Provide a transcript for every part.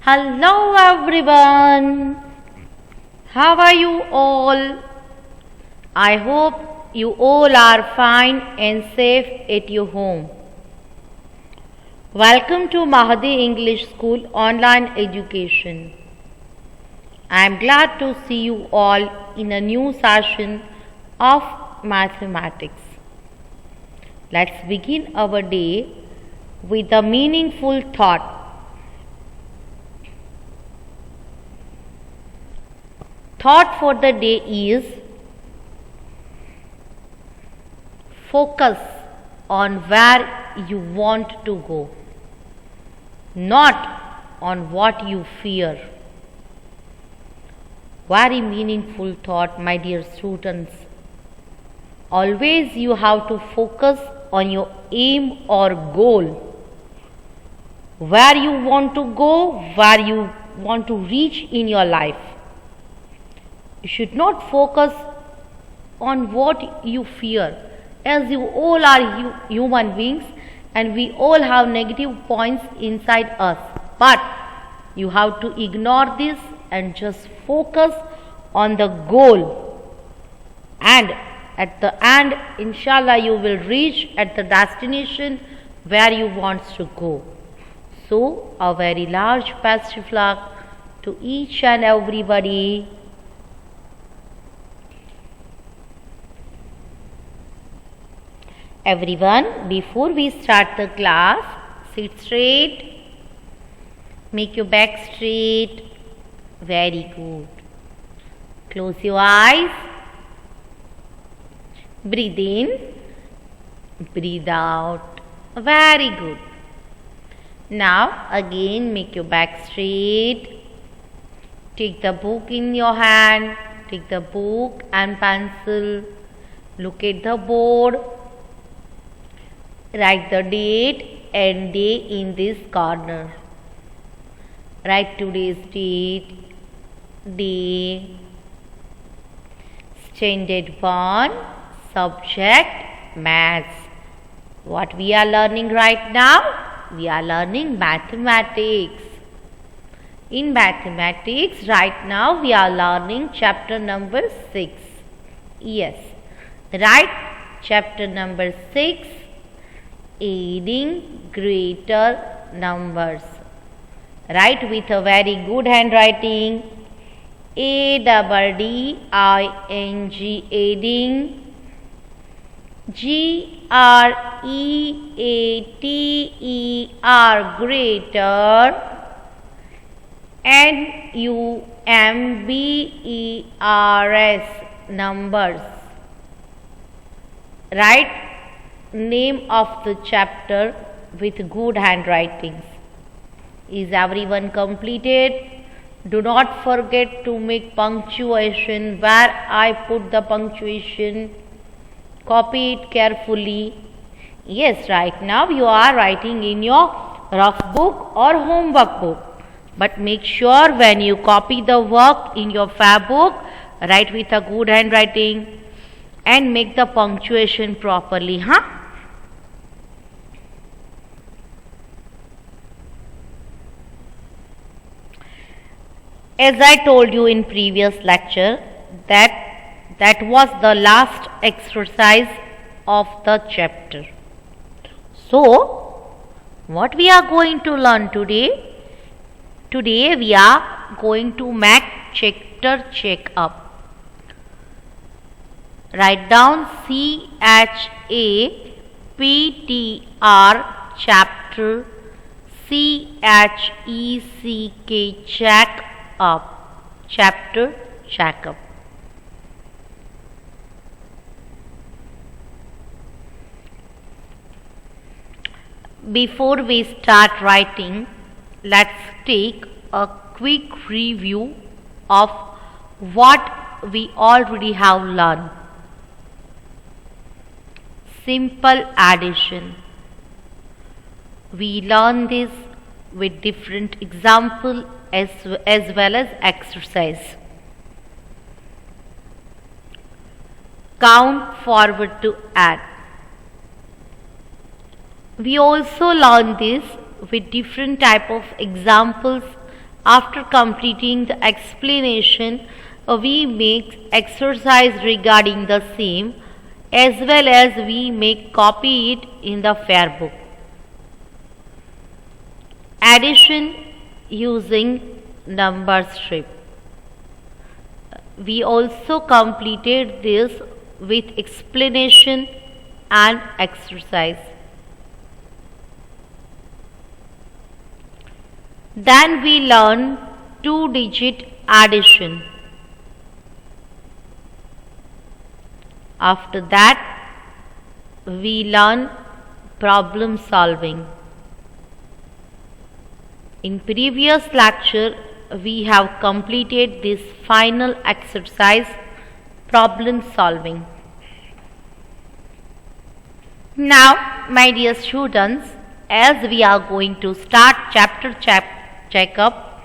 Hello everyone. How are you all? I hope you all are fine and safe at your home. Welcome to Mahadi English School online education. I am glad to see you all in a new session of mathematics. Let's begin our day with a meaningful thought. Thought for the day is focus on where you want to go, not on what you fear. Very meaningful thought, my dear students. Always you have to focus on your aim or goal. Where you want to go, where you want to reach in your life. You should not focus on what you fear, as you all are human beings and we all have negative points inside us. But you have to ignore this and just focus on the goal. And at the end, inshallah, you will reach at the destination where you want to go. So, a very large best of luck to each and everybody. Everyone, before we start the class, sit straight, make your back straight. Very good. Close your eyes. Breathe in, breathe out. Very good. Now, again, make your back straight. Take the book in your hand. Take the book and pencil. Look at the board. Write the date and day in this corner. Write today's date, day, standard 1, subject, maths. What we are learning right now? We are learning mathematics. In mathematics, right now we are learning chapter number 6. Yes, right, chapter number 6. Adding greater numbers. Write with a very good handwriting. ADDING, adding. GREATER, greater. NUMBERS, numbers. Write name of the chapter with good handwritings. Is everyone completed? Do not forget to make punctuation where I put the punctuation. Copy it carefully. Yes, right now you are writing in your rough book or homework book. But make sure when you copy the work in your fab book, write with a good handwriting and make the punctuation properly, huh? As I told you in previous lecture that was the last exercise of the chapter. So, what we are going to learn today? Today we are going to make chapter check up. Write down CHAPTR, chapter, CHECK, check up, chapter check up. Before we start writing, let's take a quick review of what we already have learned. Simple addition. We learn this with different examples as well as exercise. Count forward to add. We also learn this with different type of examples After completing the explanation, we make exercise regarding the same, as well as we make copy it in the fair book. Addition using number strip. We also completed this with explanation and exercise. Then we learn two-digit addition. After that, we learn problem solving. In previous lecture, we have completed this final exercise, problem solving. Now, my dear students, as we are going to start chapter checkup,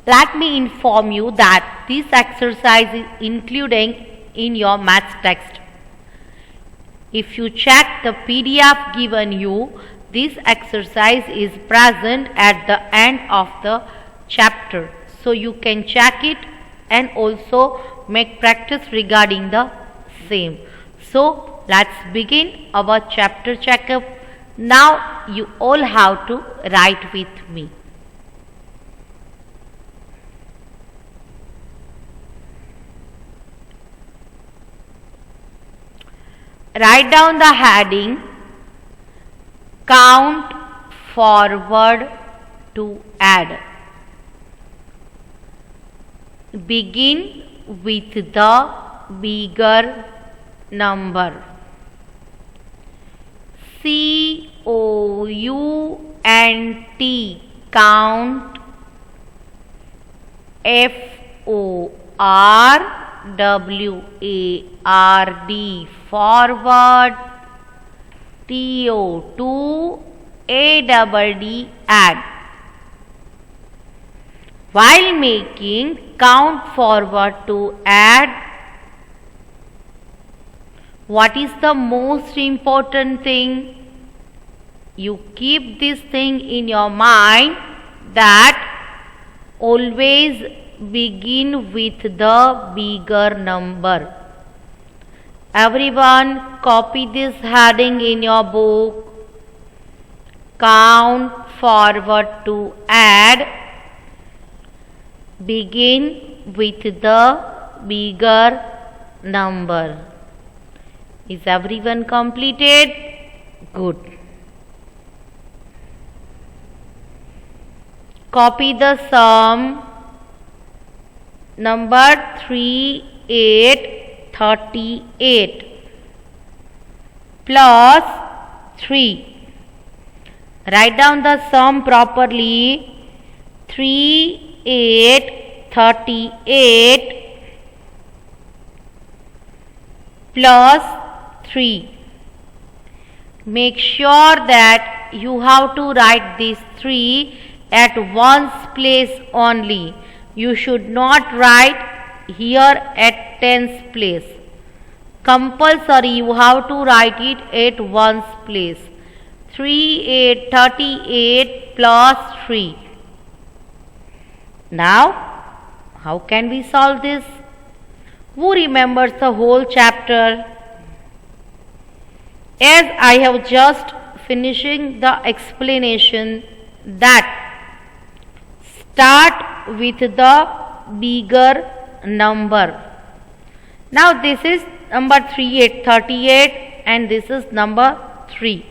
let me inform you that this exercise is including in your maths text. If you check the PDF given you, this exercise is present at the end of the chapter. So you can check it and also make practice regarding the same. So let's begin our chapter checkup. Now you all have to write with me. Write down the heading, count forward to add. Begin with the bigger number. COUNT, count. FORWARD, forward. TO, ADD, add. While making count forward to add, what is the most important thing? You keep this thing in your mind that always begin with the bigger number. Everyone copy this heading in your book. Count forward to add. Begin with the bigger number. Is everyone completed? Good. Copy the sum. Number 3838 plus 3. Write down the sum properly. 3838 plus 3. Make sure that you have to write these 3 at one's place only. You should not write here at tens place. Compulsory you have to write it at one's place. 3838 plus 3. Now, how can we solve this? Who remembers the whole chapter? As I have just finishing the explanation that start with the bigger number. Now this is number 3838 and this is number 3.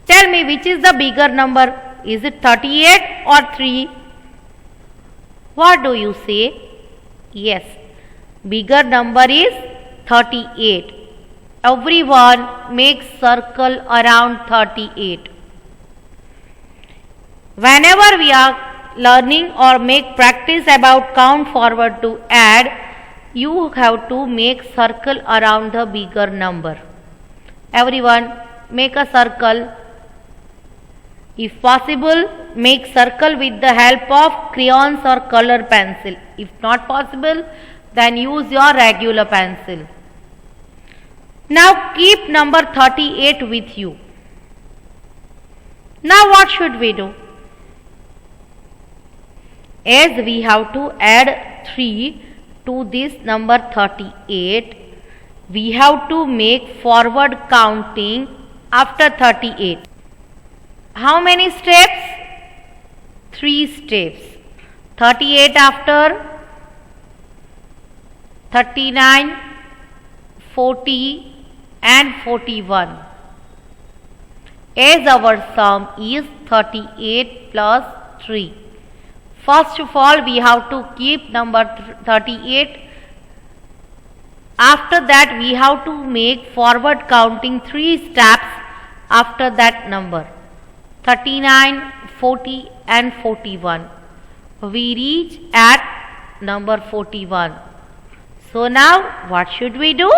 Tell me which is the bigger number? Is it 38 or 3? What do you say? Yes, bigger number is 38. Everyone make circle around 38. Whenever we are learning or make practice about count forward to add, you have to make circle around the bigger number. Everyone make a circle. If possible, make circle with the help of crayons or color pencil. If not possible, then use your regular pencil. Now keep number 38 with you. Now what should we do? As we have to add 3 to this number 38, we have to make forward counting after 38. How many steps? 3 steps. 38 after 39, 40 and 41. As our sum is 38 plus 3. First of all, we have to keep number 38. After that, we have to make forward counting 3 steps after that number. 39, 40 and 41. We reach at number 41. So now what should we do?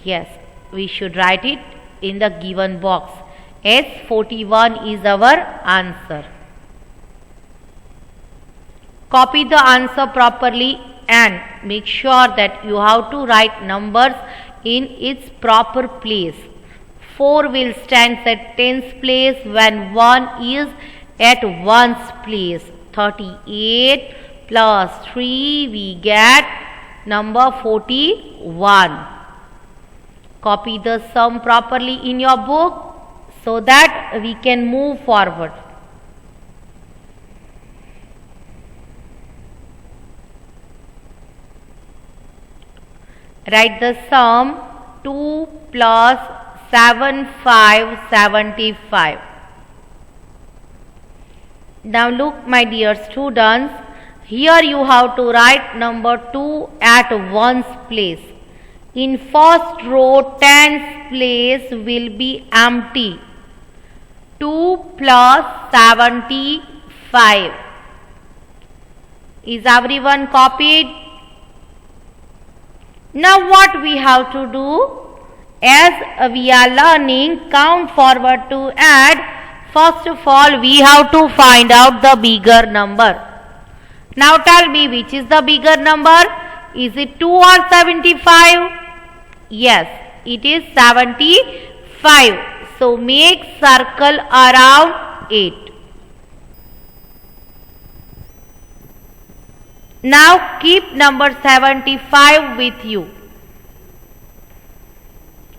Yes, we should write it in the given box as 41 is our answer. Copy the answer properly and make sure that you have to write numbers in its proper place. 4 will stand at tens place when 1 is at ones place. 38 plus 3 we get number 41. Copy the sum properly in your book so that we can move forward. Write the sum 2 plus 7, 5, 75. Now look my dear students, here you have to write number 2 at ones place. In first row, tens place will be empty. 2 plus 75. Is everyone copied? Now what we have to do? As we are learning count forward to add, first of all we have to find out the bigger number. Now tell me, which is the bigger number? Is it 2 or 75? Yes, it is 75. So make circle around 8. Now keep number 75 with you.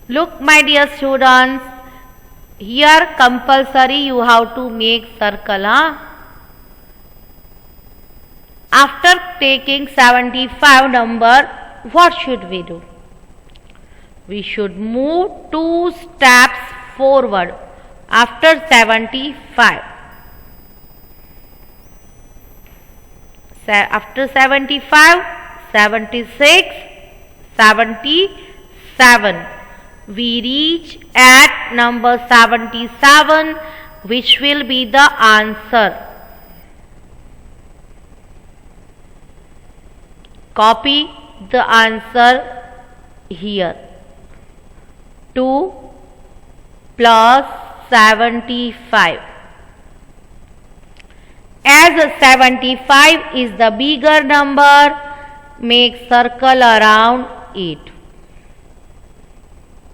Look my dear students, here compulsory you have to make circle. After taking 75 number, what should we do? We should move 2 steps forward after 75. After 75, 76, 77. We reach at number 77, which will be the answer. Copy the answer here. 2 plus 75. As 75 is the bigger number, make circle around 8.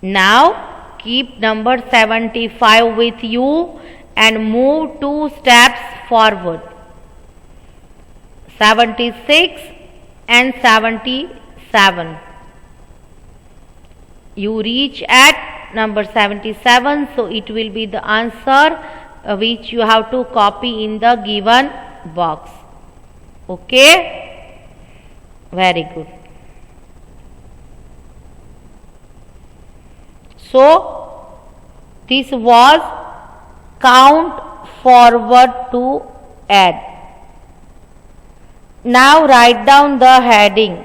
Now keep number 75 with you and move 2 steps forward. 76 and 77. You reach at number 77, so it will be the answer which you have to copy in the given box. Okay? Very good. So this was count forward to add. Now write down the heading.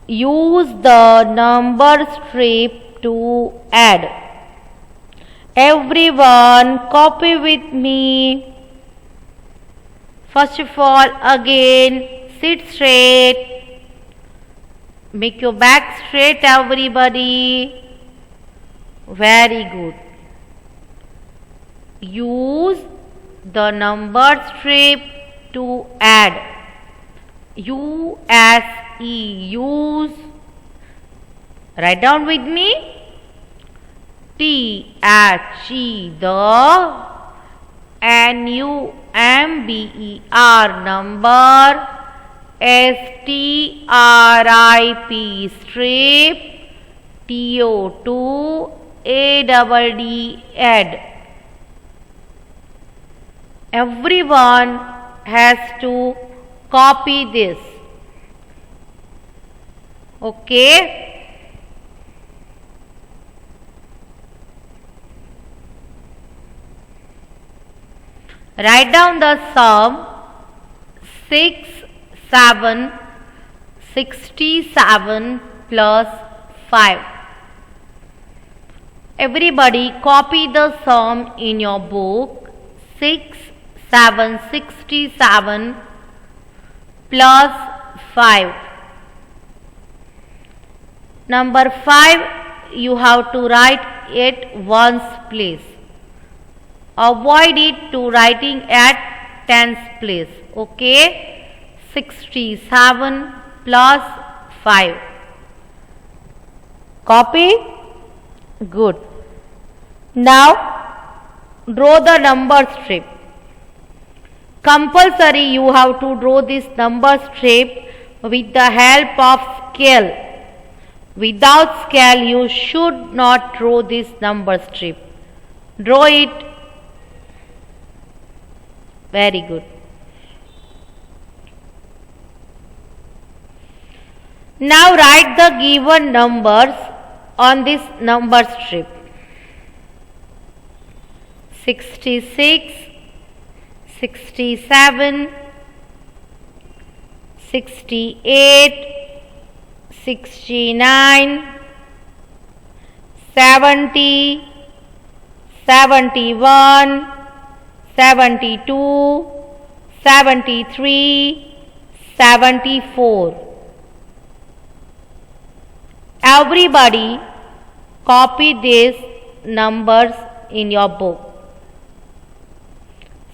Use the number strip to add. Everyone copy with me. First of all, again sit straight. Make your back straight, everybody. Very good. Use the number strip to add. U-S-E, use. Write down with me. T-H-E, the. N-U-M-B-E-R, number, strip strip, to add. Everyone has to copy this. Okay. Write down the sum 6, 7, 67 plus 5. Everybody copy the sum in your book. 6, 7, 67 plus 5. Number 5, you have to write it once place. Avoid it to writing at tens place. Okay. 67 plus 5. Copy? Good. Now draw the number strip. Compulsory you have to draw this number strip with the help of scale. Without scale you should not draw this number strip. Draw it. Very good. Now write the given numbers on this number strip. 66, 67, 68, 69, 70, 71, 72, 73, 74. Everybody copy these numbers in your book.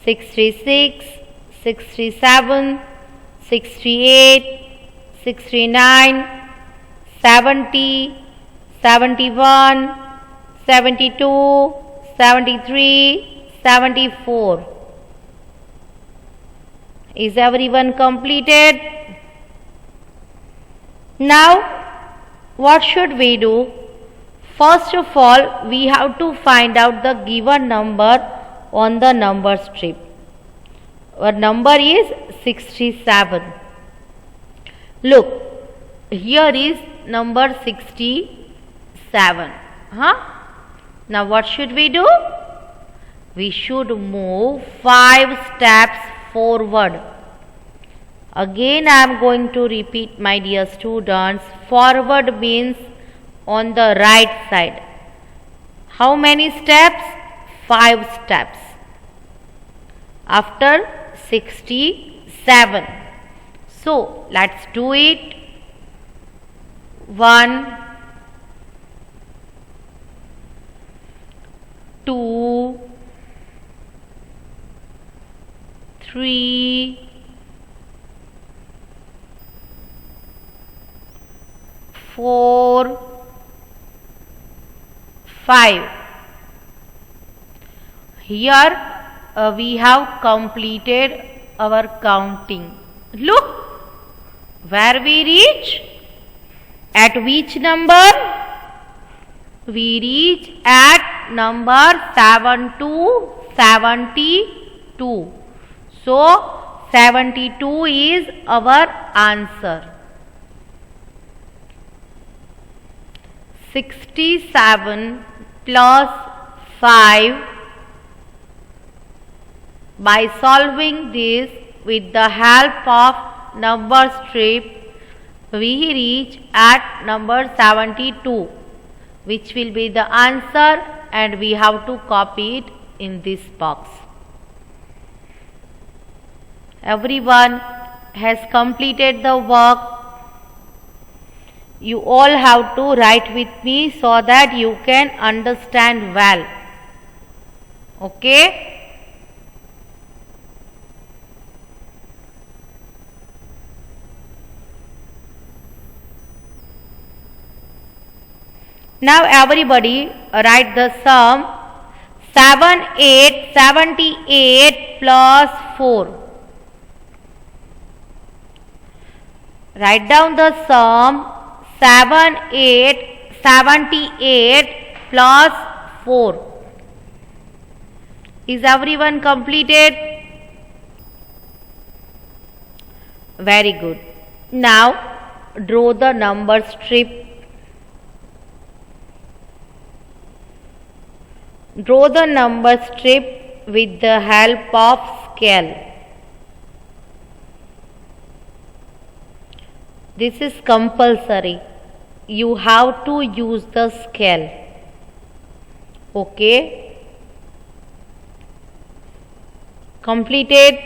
66, 67, 68, 69, 70, 71, 72, 73, 74. Is everyone completed? Now, what should we do? First of all, we have to find out the given number on the number strip. Our number is 67. Look, here is number 67. Now what should we do? We should move 5 steps forward. Again I am going to repeat, my dear students. Forward means on the right side. How many steps? 5 steps. After 67. So let's do it. 1, 2, 3, 4, 5. Here we have completed our counting. Look, where we reach? At which number? We reach at number 72. So 72 is our answer. 67 plus 5. By solving this with the help of number strip, we reach at number 72, which will be the answer, and we have to copy it in this box. Everyone has completed the work. You all have to write with me so that you can understand well. Okay? Now everybody write the sum 78 plus 4. Write down the sum 78 plus 4. Is everyone completed? Very good. Now draw the number strip. Draw the number strip with the help of scale. This is compulsory. You have to use the scale. Okay. Completed.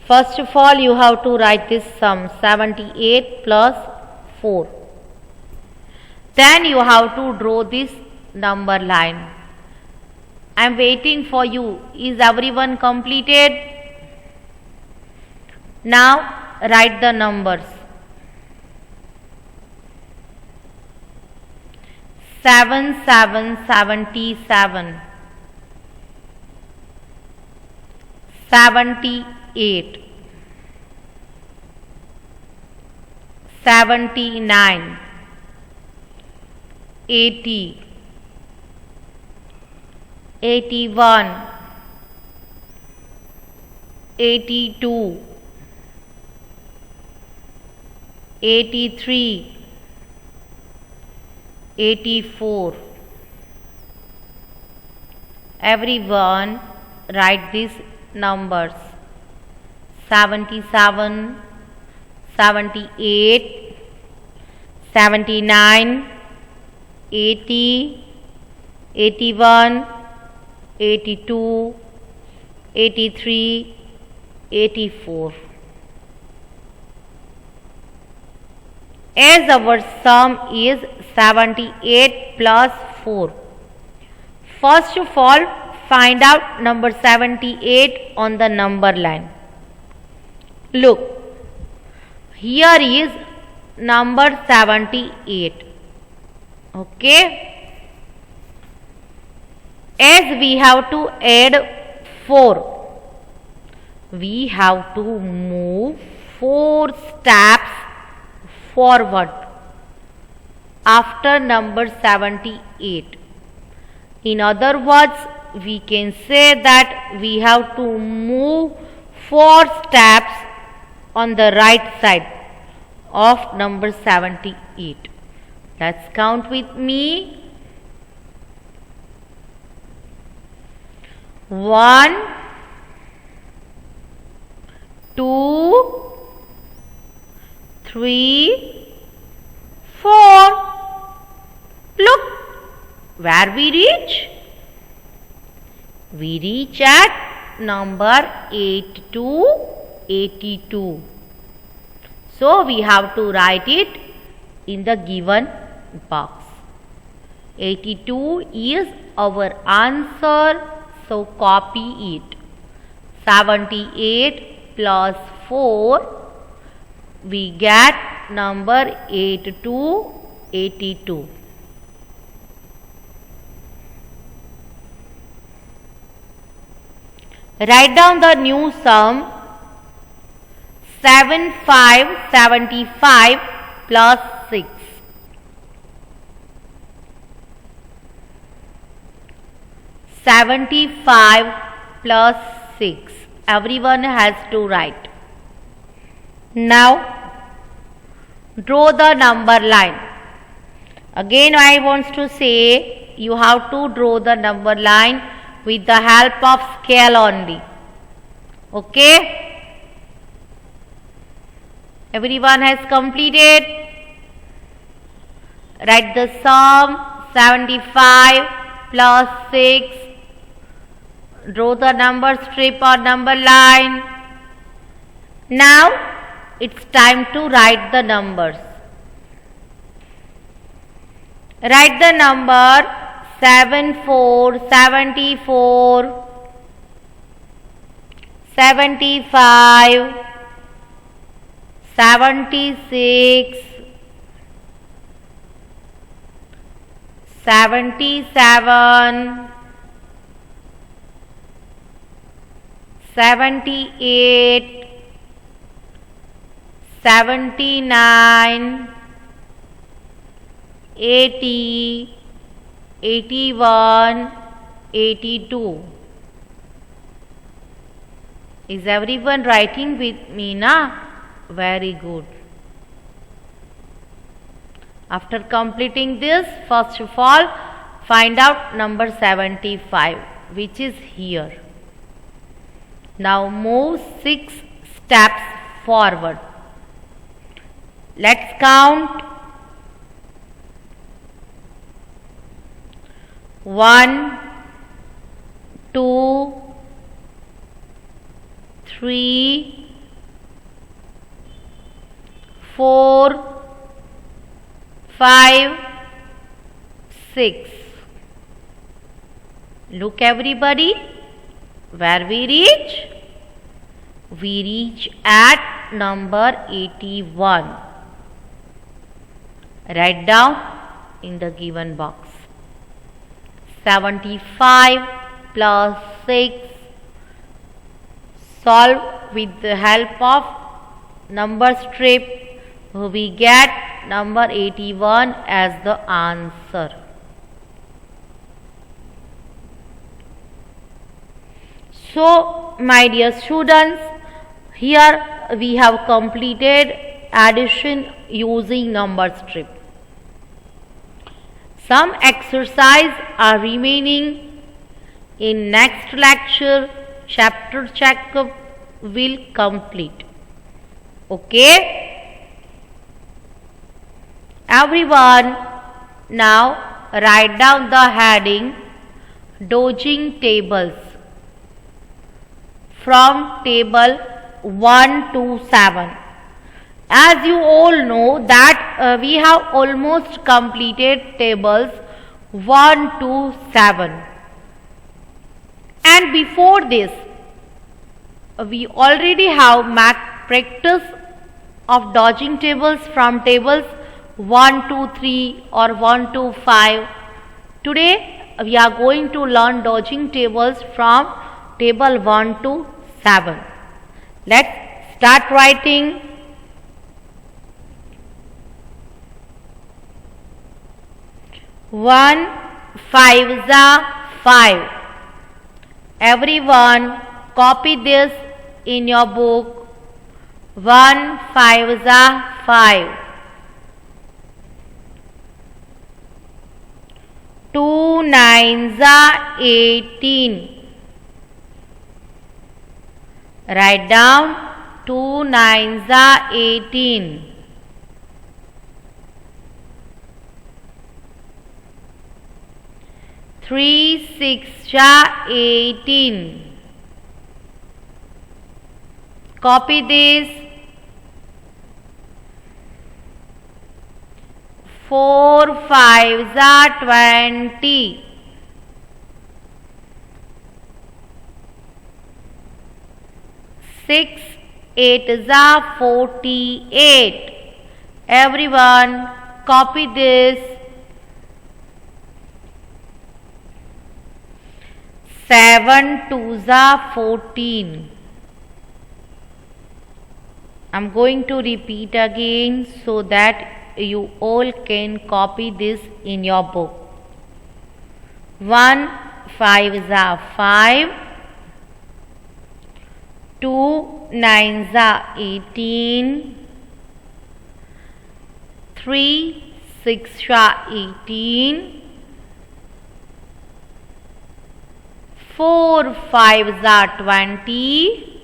First of all, you have to write this sum 78 plus 4. Then you have to draw this number line. I am waiting for you. Is everyone completed? Now write the numbers. 77. 78. 79. 80. 81. 82. 83. 84. Everyone write these numbers. 77, 78, 79, 80, 81, 82, 83, 84. As our sum is 78 plus 4. First of all, find out number 78 on the number line. Look, here is number 78. Okay. As we have to add 4, we have to move 4 steps forward after number 78. In other words, we can say that we have to move 4 steps on the right side of number 78. Let's count with me. 1, 2, 3, 4. Look, where we reach? We reach at number 82. So we have to write it in the given box. 82 is our answer, so copy it. 78 plus 4, we get number 82. Write down the new sum 75 plus 6. 75 plus 6. Everyone has to write. Now draw the number line. Again I want to say you have to draw the number line with the help of scale only. Okay? Everyone has completed. Write the sum 75 plus 6. Draw the number strip or number line. Now it's time to write the numbers. Write the number 74, 74, 75, 76, 77, 78, 79, 80, 81, 82. Is everyone writing with me now? Very good. After completing this, first of all, find out number 75, which is here. Now move 6 steps forward. Let's count. 1, 2, 3, 4, 5, 6. Look everybody, where we reach? We reach at number 81. Write down in the given box. 75 plus 6. Solve with the help of number strip. We get number 81 as the answer. So, my dear students, here we have completed addition using number strip. Some exercise are remaining. In next lecture, chapter checkup will complete. Okay? Everyone, now write down the heading dodging tables from table 1 to 7. As you all know that we have almost completed tables 1 to 7. And before this, we already have practice of dodging tables from tables 1 to 3 or 1 to 5. Today we are going to learn dodging tables from table 1 to 7. Let's start writing. One, 5 is 5. Everyone copy this in your book. 1, 5 is 5. 2 9s are 18. Write down 2 9s are 18. 3 6 are 18. Copy this. 4 5s are 20. 6 8s are 48. Everyone copy this. 7 2s are 14. I'm going to repeat again so that you all can copy this in your book. 1 5s are 5. 2 9s are 18. 3 6 are 18. 4 5s are 20.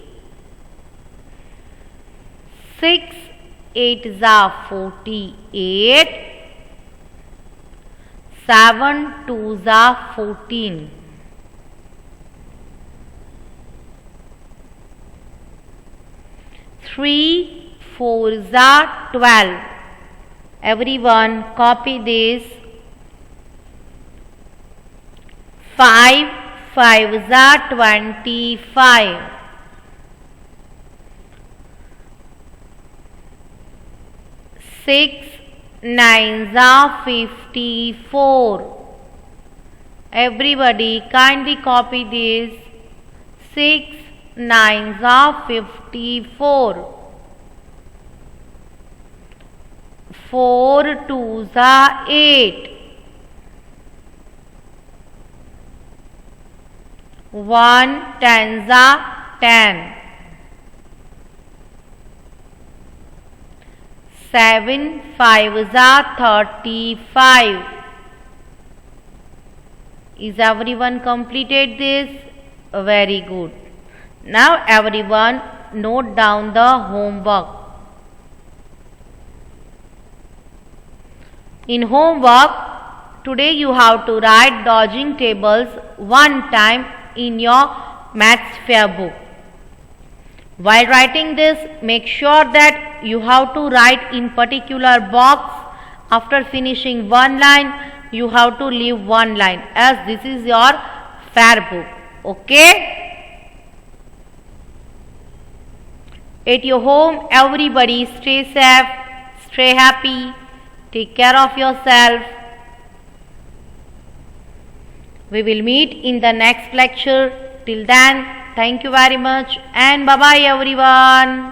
6 8s are 48. 7 2s are 14. 3 4s are 12. Everyone copy this. 5 5s are 25. 6 9s are 54. Everybody kindly copy this. 6 9s are 54. 4 2s are 8. 1 10s are 10. 7 5s are 35. Is everyone completed this? Very good. Now everyone note down the homework. In homework, today you have to write dodging tables one time in your maths fair book. While writing this, make sure that you have to write in particular box. After finishing one line, you have to leave one line, as this is your fair book. Okay? At your home, everybody stay safe, stay happy, take care of yourself. We will meet in the next lecture. Till then, thank you very much and bye bye everyone.